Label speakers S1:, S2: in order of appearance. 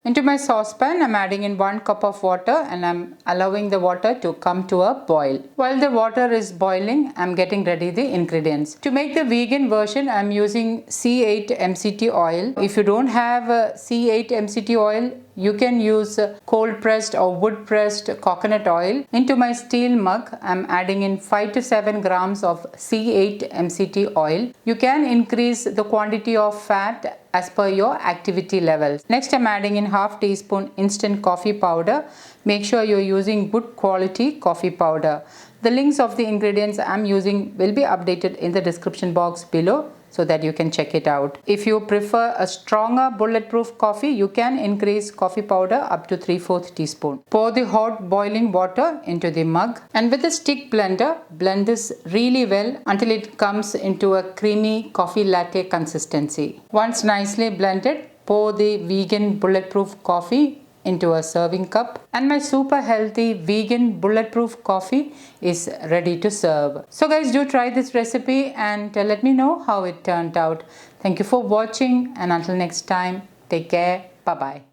S1: Into my saucepan, I'm adding in 1 cup of water and I'm allowing the water to come to a boil. While the water is boiling, I'm getting ready the ingredients. To make the vegan version, I'm using C8 MCT oil. If you don't have C8 MCT oil, you can use cold pressed or wood pressed coconut oil. Into my steel mug, I'm adding in 5 to 7 grams of C8 MCT oil. You can increase the quantity of fat as per your activity levels. Next, I'm adding in half teaspoon instant coffee powder. Make sure you're using good quality coffee powder. The links of the ingredients I'm using will be updated in the description box below, so that you can check it out. If you prefer a stronger bulletproof coffee, you can increase coffee powder up to 3/4 teaspoon. Pour the hot boiling water into the mug and with a stick blender, blend this really well until it comes into a creamy coffee latte consistency. Once nicely blended, pour the vegan bulletproof coffee into a serving cup, and my super healthy vegan bulletproof coffee is ready to serve. So guys, do try this recipe and let me know how it turned out. Thank you for watching, and until next time, take care. Bye bye.